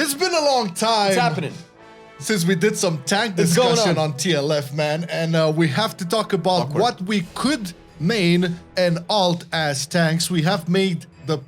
It's been a long time. What's happening? Since we did some tank discussion on TLF, man, and we have to talk about what we could main and alt as tanks. We have made the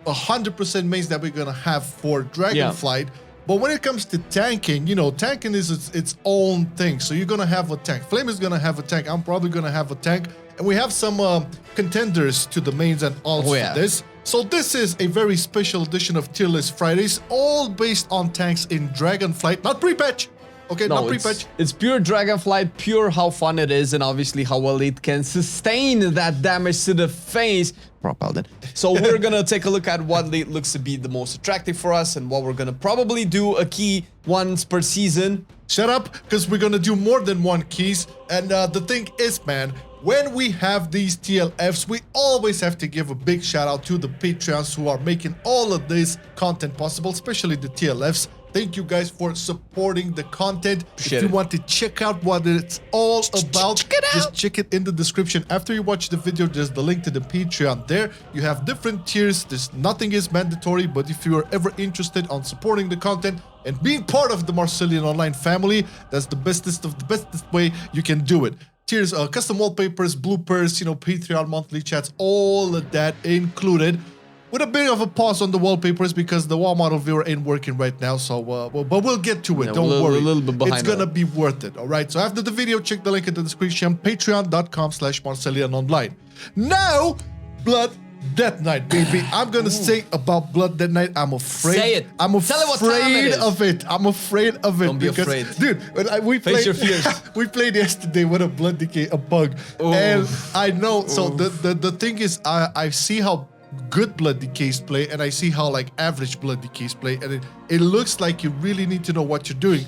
100% mains that we're gonna have for Dragonflight. But when it comes to tanking, you know, tanking is its own thing. So you're gonna have a tank. Flame is gonna have a tank. I'm probably gonna have a tank. And we have some contenders to the mains and alts for this. So this is a very special edition of Tier List Fridays, all based on tanks in Dragonflight, not pre-patch. Okay, no, not pre-patch. It's pure Dragonflight, pure how fun it is, and obviously how well it can sustain that damage to the face. Paladin. So we're gonna take a look at what looks to be the most attractive for us, and what we're gonna probably do a key once per season. Shut up, because we're gonna do more than one keys. And the thing is, man, when we have these TLFs, we always have to give a big shout out to the Patreons who are making all of this content possible, especially the TLFs. Thank you guys for supporting the content. If you want to check out what it's all about, just check it in the description. After you watch the video, there's the link to the Patreon there. You have different tiers. Nothing is mandatory, but if you are ever interested on supporting the content and being part of the MarcelianOnline family, that's the bestest of the bestest way you can do it. Tiers, custom wallpapers, bloopers, you know, Patreon monthly chats, all of that included. With a bit of a pause on the wallpapers because the wall model viewer ain't working right now, so but we'll get to it. Don't worry, it's gonna be worth it. All right. So after the video, check the link in the description. Patreon.com/MarcelianOnline. Now, Blood Death Night, baby. I'm gonna say about Blood Death Night. I'm afraid. Say it. I'm afraid of it. I'm afraid of it. Don't be afraid, dude. We played. Face your fears. We played yesterday with a Blood Decay, a bug, and I know. So the thing is, I see how good Blood Decays play, and I see how like average Blood Decays play, and it looks like you really need to know what you're doing.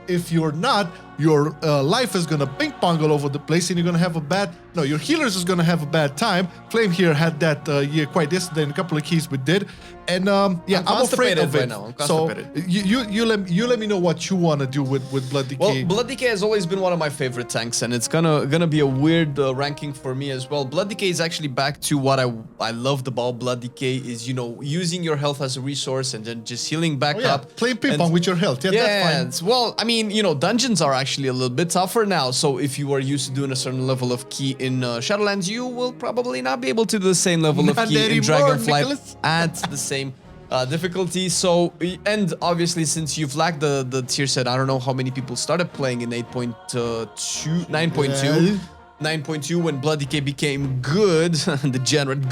If you're not, your life is gonna ping pong all over the place, and you're gonna have a bad. No, your healers is gonna have a bad time. Flame here had that quite yesterday in a couple of keys we did, and yeah, I'm afraid of it. Right now. So you let me know what you want to do with Blood Decay. Well, Blood Decay has always been one of my favorite tanks, and it's gonna be a weird ranking for me as well. Blood Decay is actually back to what I loved about Blood Decay is, you know, using your health as a resource and then just healing back up. Playing ping pong with your health. Yeah, that's fine. Well, I mean, you know, dungeons are actually a little bit tougher now, so if you are used to doing a certain level of key in Shadowlands, you will probably not be able to do the same level of key in Dragonflight at the same difficulty. So, and obviously since you've lacked the tier set, I don't know how many people started playing in 9.2 when Blood Decay became good, degenerate,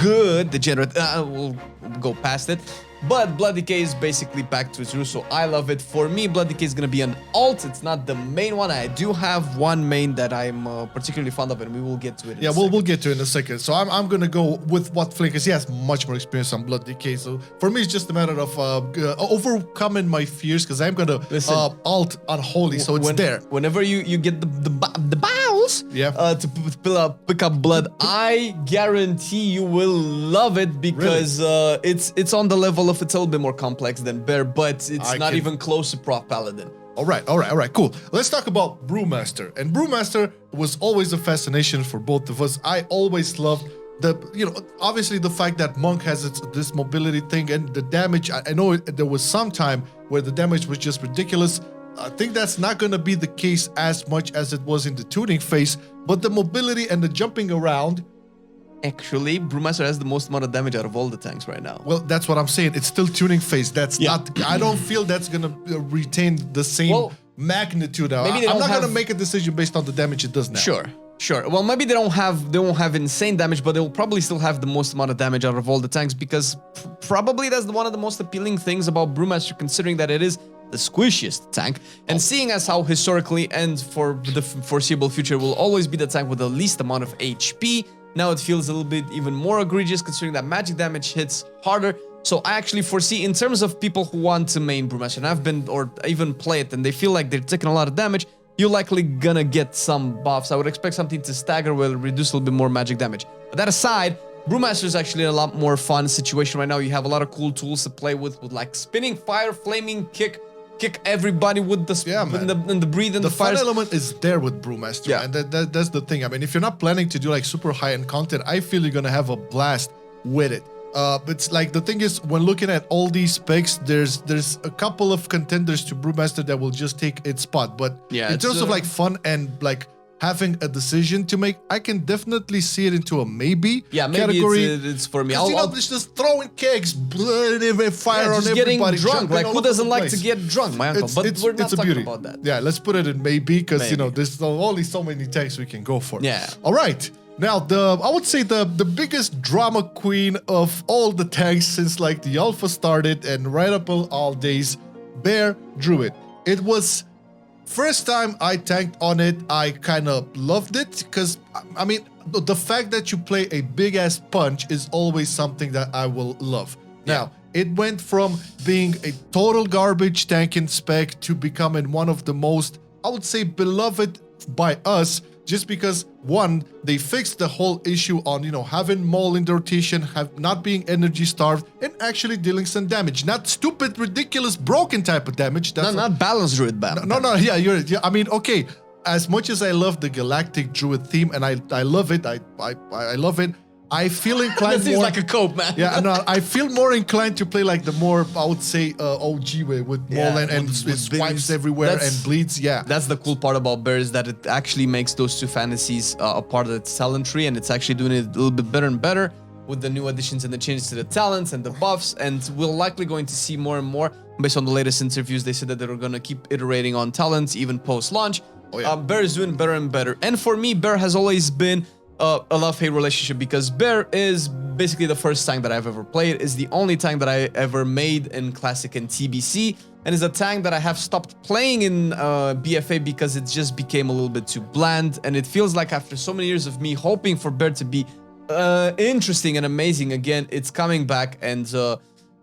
we'll go past it. But Blood Decay is basically back to its roots, so I love it. For me, Blood Decay is gonna be an alt. It's not the main one. I do have one main that I'm particularly fond of, and we will get to it. We'll get to it in a second. So I'm gonna go with what Flame, because he has much more experience on Blood Decay. So for me, it's just a matter of overcoming my fears, because I'm gonna alt Unholy, so it's there. Whenever you get the balls to pick up Blood, I guarantee you will love it, because it's on the level of it's a little bit more complex than Bear, but it's not even close to Prop Paladin. All right, cool. Let's talk about Brewmaster. And Brewmaster was always a fascination for both of us. I always loved obviously the fact that Monk has this mobility thing and the damage. I know there was some time where the damage was just ridiculous. I think that's not going to be the case as much as it was in the tuning phase, but the mobility and the jumping around. Actually, Brewmaster has the most amount of damage out of all the tanks right now. Well, that's what I'm saying. It's still tuning phase. That's not. I don't feel that's gonna retain the same magnitude. Now. I'm not gonna make a decision based on the damage it does now. Sure. Well, maybe they won't have insane damage, but they will probably still have the most amount of damage out of all the tanks, because probably that's one of the most appealing things about Brewmaster, considering that it is the squishiest tank, and seeing as how historically and for the foreseeable future will always be the tank with the least amount of HP. Now it feels a little bit even more egregious, considering that magic damage hits harder. So I actually foresee, in terms of people who want to main Brewmaster and have been or even play it, and they feel like they're taking a lot of damage, you're likely gonna get some buffs. I would expect something to stagger will reduce a little bit more magic damage. But that aside, Brewmaster is actually a lot more fun situation right now. You have a lot of cool tools to play with like spinning fire, flaming kick everybody with the and the breathe and the fire. The fun element is there with Brewmaster, and that's the thing. I mean, if you're not planning to do like super high-end content, I feel you're gonna have a blast with it. But it's like the thing is, when looking at all these specs, there's a couple of contenders to Brewmaster that will just take its spot. But Yeah, in it's, terms of like fun and like having a decision to make, I can definitely see it into a maybe Yeah, maybe category. it's for me. Because you know, it's just throwing kegs, blood, fire on just getting everybody. drunk. jumping Like, all who over doesn't the like place. to get drunk, my uncle? But we're not it's a talking beauty. about that. Yeah, let's put it in maybe, because you know Maybe. there's only so many tags we can go for. Yeah. All right. Now I would say the biggest drama queen of all the tanks since like the alpha started and right up all days, Bear Druid. It was first time I tanked on it. I kind of loved it because I mean the fact that you play a big ass punch is always something that I will love. Now it went from being a total garbage tank in spec to becoming one of the most, I would say, beloved by us, just because one, they fixed the whole issue on, you know, having Maul in the rotation, not being energy starved, and actually dealing some damage. Not stupid, ridiculous, broken type of damage. That's Not balanced Druid battle. no, yeah, I mean, okay, as much as I love the Galactic Druid theme, and I love it, I love it, I feel inclined That seems more... like a cope, man. Yeah, no, I feel more inclined to play like the more, I would say, OG way with Maul and with swipes bleeds. everywhere That's- and bleeds, yeah. That's the cool part about Bear, is that it actually makes those two fantasies a part of its talent tree, and it's actually doing it a little bit better and better with the new additions and the changes to the talents and the buffs, and we're likely going to see more and more. Based on the latest interviews, they said that they're going to keep iterating on talents even post-launch. Oh, yeah. Bear is doing better and better, and for me, Bear has always been a love-hate relationship, because Bear is basically the first tank that I've ever played, is the only tank that I ever made in Classic and TBC, and is a tank that I have stopped playing in BFA because it just became a little bit too bland, and it feels like after so many years of me hoping for Bear to be interesting and amazing again, it's coming back, and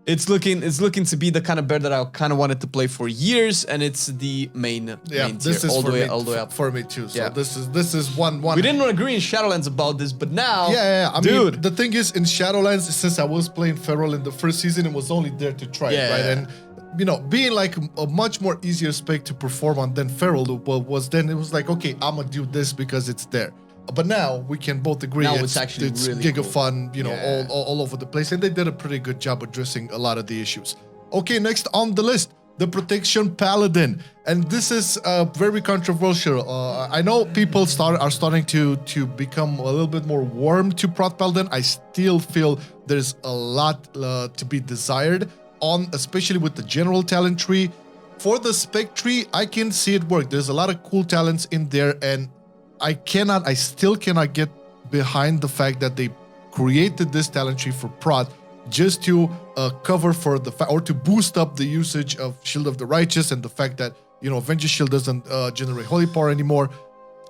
it's looking to be the kind of Bear that I kind of wanted to play for years, and it's the main Yeah, tier, this is all the for way me, up. for me too. So Yeah. this is one. We didn't agree in Shadowlands about this, but now, Yeah. I dude, mean, the thing is, in Shadowlands, since I was playing Feral in the first season, it was only there to try it, right? Yeah. And you know, being like a much more easier spec to perform on than Feral was, then it was like, okay, I'm gonna do this because it's there. But now we can both agree Now it's actually really giga cool. fun, you know, Yeah. all over the place, and they did a pretty good job addressing a lot of the issues. Okay, next on the list, the Protection Paladin, and this is very controversial. I know people are starting to become a little bit more warm to Prot Paladin. I still feel there's a lot to be desired on, especially with the general talent tree. For the spec tree, I can see it work. There's a lot of cool talents in there, and I still cannot get behind the fact that they created this talent tree for Prot just to cover for the or to boost up the usage of Shield of the Righteous, and the fact that, you know, Vengeance Shield doesn't generate holy power anymore.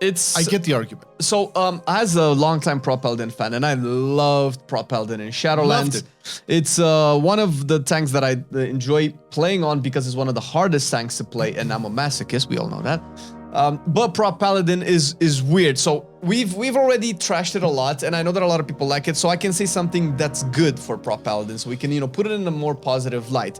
I get the argument. So, as a longtime Prot Paladin fan, and I loved Prot Paladin in Shadowlands, it's one of the tanks that I enjoy playing on because it's one of the hardest tanks to play, and I'm a masochist, we all know that. But Prot Paladin is weird. So we've already trashed it a lot, and I know that a lot of people like it, so I can say something that's good for Prot Paladin, so we can, you know, put it in a more positive light.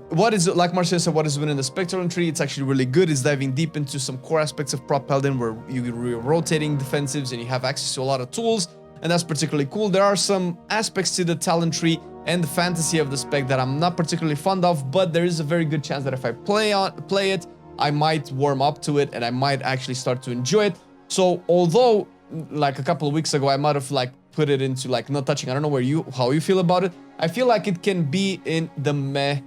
What is it, like Marcel said, what is within the Spectral tree? It's actually really good. It's diving deep into some core aspects of Prot Paladin where you're rotating defensives and you have access to a lot of tools, and that's particularly cool. There are some aspects to the talent tree and the fantasy of the spec that I'm not particularly fond of, but there is a very good chance that if I play it, I might warm up to it and I might actually start to enjoy it. So although like a couple of weeks ago I might have like put it into like not touching, I don't know how you feel about it. I feel like it can be in the meh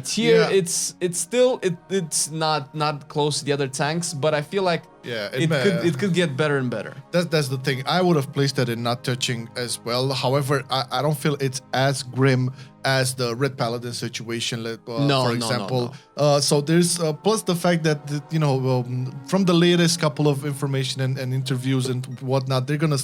tier. Yeah. It's still it's not close to the other tanks, but I feel like it could get better and better. That's the thing. I would have placed that in not touching as well. However, I don't feel it's as grim as the Red Paladin situation, for example. So there's plus the fact that, you know, from the latest couple of information and interviews and whatnot, they're gonna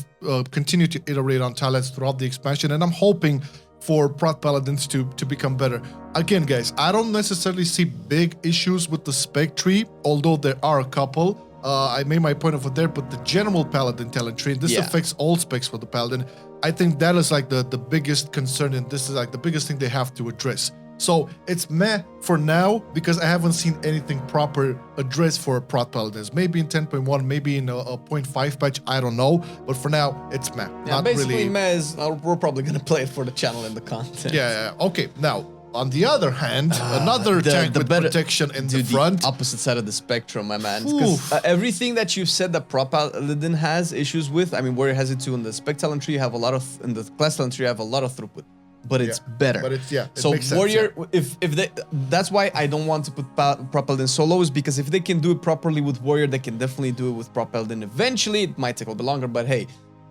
continue to iterate on talents throughout the expansion, and I'm hoping for Prot Paladins to become better. Again, guys, I don't necessarily see big issues with the spec tree, although there are a couple. I made my point over there, but the general Paladin talent tree, this affects all specs for the Paladin. I think that is like the biggest concern, and this is like the biggest thing they have to address. So it's meh for now because I haven't seen anything proper addressed for prot paladins. Maybe in 10.1, maybe in a 0.5 patch, I don't know. But for now, it's meh. Yeah, Not basically really. meh is, we're probably gonna play it for the channel and the content. Yeah. Okay. Now, on the other hand, another tank with protection in the front. The opposite side of the spectrum, my man. Because everything that you've said that Prot Paladin has issues with, I mean, Warrior has it too. In the Spec Talent tree, you have a lot of, in the Class Talent tree, you have a lot of throughput. But it's better. But it's, it so makes sense, Warrior, if they, that's why I don't want to put Prot Paladin solos, because if they can do it properly with Warrior, they can definitely do it with Prot Paladin. Eventually, it might take a little bit longer, but hey,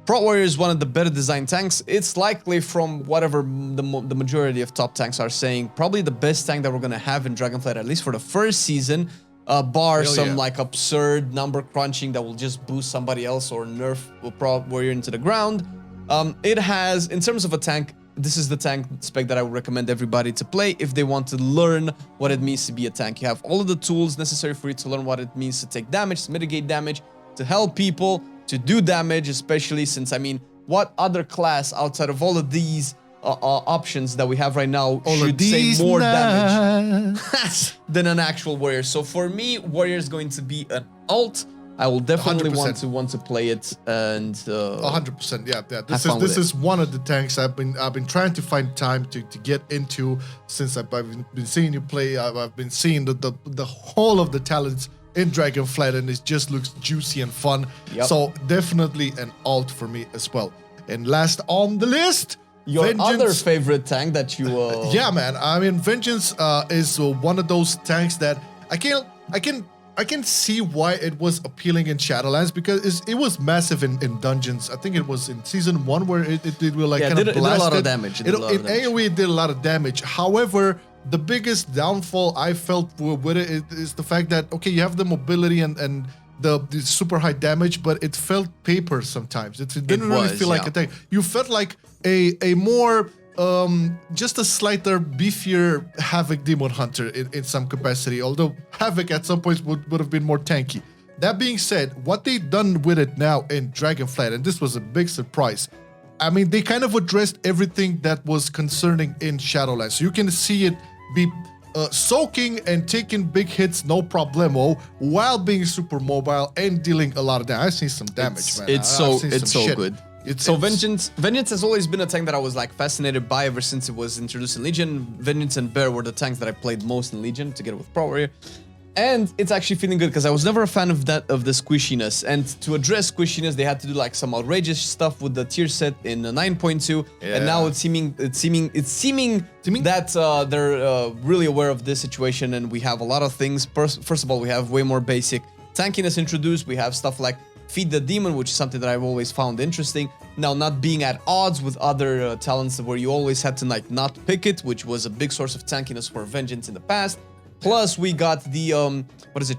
Prot Warrior is one of the better designed tanks. It's likely, from whatever the majority of top tanks are saying, probably the best tank that we're gonna have in Dragonflight, at least for the first season, bar some like absurd number crunching that will just boost somebody else or nerf Prot Warrior into the ground. It has, in terms of a tank, this is the tank spec that I would recommend everybody to play if they want to learn what it means to be a tank. You have all of the tools necessary for you to learn what it means to take damage, to mitigate damage, to help people, to do damage, especially since, I mean, what other class outside of all of these options that we have right now should say more damage than an actual warrior? So for me, warrior is going to be an alt. I will definitely 100%. want to play it, and 100%. Yeah. This is one of the tanks I've been trying to find time to get into since I've been seeing you play. I've been seeing the whole of the talents in Dragonflight, and it just looks juicy and fun. Yep. So definitely an alt for me as well. And last on the list, your Vengeance. other favorite tank that you yeah, man. I mean, Vengeance is one of those tanks that I can see why it was appealing in Shadowlands, because it was massive in dungeons. I think it was in season 1 where it will like kind of blast. It did a lot of damage. In AoE, it did a lot of damage. However, the biggest downfall I felt with it is the fact that, okay, you have the mobility and the super high damage, but it felt paper sometimes. It didn't really feel like a tank. You felt like a more just a slighter, beefier Havoc Demon Hunter in some capacity, although Havoc at some points would have been more tanky. That being said, what they've done with it now in Dragonflight, and this was a big surprise, I mean, they kind of addressed everything that was concerning in Shadowlands. So you can see it be soaking and taking big hits, no problemo, while being super mobile and dealing a lot of damage. I've seen some damage, man. It's so good. So Vengeance has always been a tank that I was like fascinated by ever since it was introduced in Legion. Vengeance and Bear were the tanks that I played most in Legion together with Pro Warrior. And it's actually feeling good because I was never a fan of the squishiness. And to address squishiness, they had to do like some outrageous stuff with the tier set in 9.2. Yeah. And now it's seeming that they're really aware of this situation, and we have a lot of things. First of all, we have way more basic tankiness introduced. We have stuff like Feed the Demon, which is something that I've always found interesting. Now, not being at odds with other talents where you always had to like not pick it, which was a big source of tankiness for Vengeance in the past. Plus, we got the,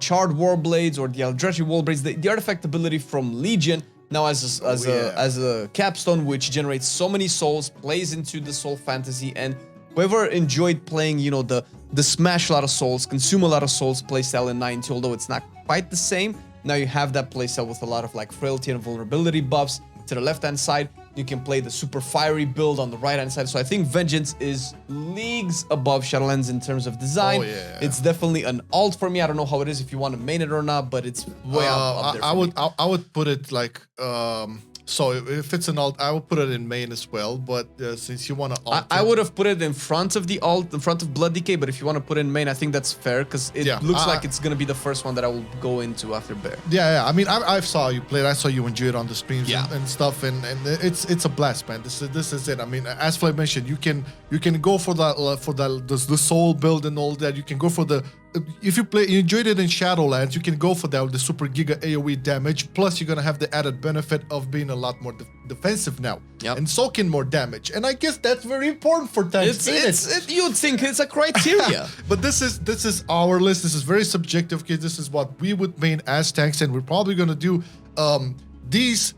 Charred Warblades or the Eldrazi Warblades, the artifact ability from Legion, now as a capstone, which generates so many souls, plays into the soul fantasy, and whoever enjoyed playing, you know, the smash a lot of souls, consume a lot of souls playstyle in 9.2, although it's not quite the same, now you have that playstyle with a lot of like frailty and vulnerability buffs. To the left-hand side, you can play the super fiery build on the right-hand side. So I think Vengeance is leagues above Shadowlands in terms of design. It's definitely an alt for me. I don't know how it is if you want to main it or not, but it's way up there. I would put it like so if it's an alt, I would put it in main as well. But since you want to alt, I would have put it in front of the alt, in front of Blood Decay. But if you want to put it in main, I think that's fair because it looks like it's gonna be the first one that I will go into after Bear. Yeah. I mean, I saw you play it. I saw you enjoy it on the streams and stuff, and it's a blast, man. This is it. I mean, as Flame mentioned, you can go for the soul build and all that. You can go for the if you enjoyed it in Shadowlands, you can go for that with the super giga AoE damage. Plus, you're gonna have the added benefit of being a lot more defensive now and soaking more damage. And I guess that's very important for tanks. You'd think it's a criteria, but this is our list. This is very subjective. Okay, this is what we would main as tanks, and we're probably gonna do these.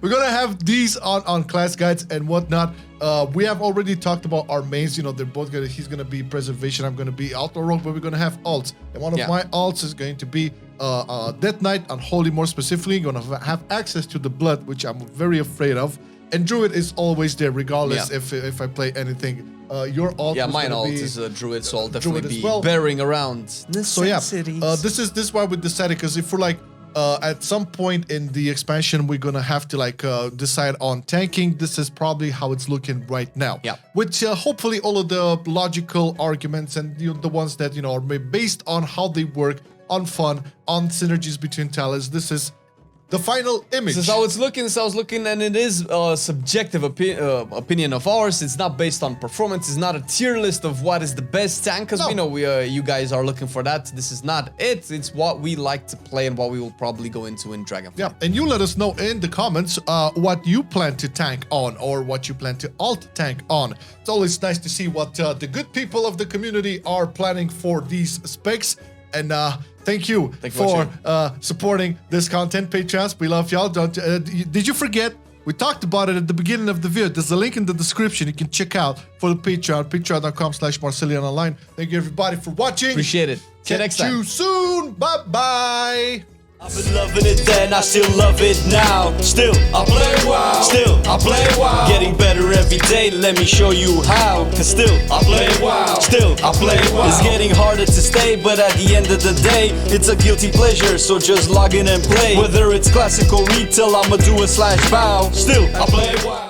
We're gonna have these on class guides and whatnot. We have already talked about our mains. You know, they're both gonna. He's gonna be Preservation. I'm gonna be Outlaw Rogue, but we're gonna have alts. And one of my alts is going to be Death Knight, Unholy more specifically. Gonna have access to the blood, which I'm very afraid of. and Druid is always there regardless if I play anything. Your alt mine alt is a Druid, so I'll definitely be bearing around. So yeah, this is why we decided, because if we're like at some point in the expansion we're gonna have to like decide on tanking, this is probably how it's looking right now. Yeah. Which hopefully all of the logical arguments and the ones that are based on how they work, on fun, on synergies between talents. This is the final image. This is how it's looking. This is how it's looking, and it is a subjective opinion of ours. It's not based on performance. It's not a tier list of what is the best tank, because we know you guys are looking for that. This is not it. It's what we like to play and what we will probably go into in Dragonflight. Yeah, and you let us know in the comments what you plan to tank on or what you plan to alt tank on. It's always nice to see what the good people of the community are planning for these specs. And thank you for supporting this content, Patreons. We love y'all. Did you forget? We talked about it at the beginning of the video. There's a link in the description you can check out for the Patreon, patreon.com/MarcelianOnline. Thank you everybody for watching. Appreciate it. See you next time. Catch you soon. Bye-bye. I've been loving it then, I still love it now. Still, I play WoW. Still, I play WoW. Getting better every day, let me show you how. Cause still, I play WoW. Still, I play WoW. It's getting harder to stay, but at the end of the day, it's a guilty pleasure, so just log in and play. Whether it's classic or retail, I'ma do a /bow. Still, I play WoW.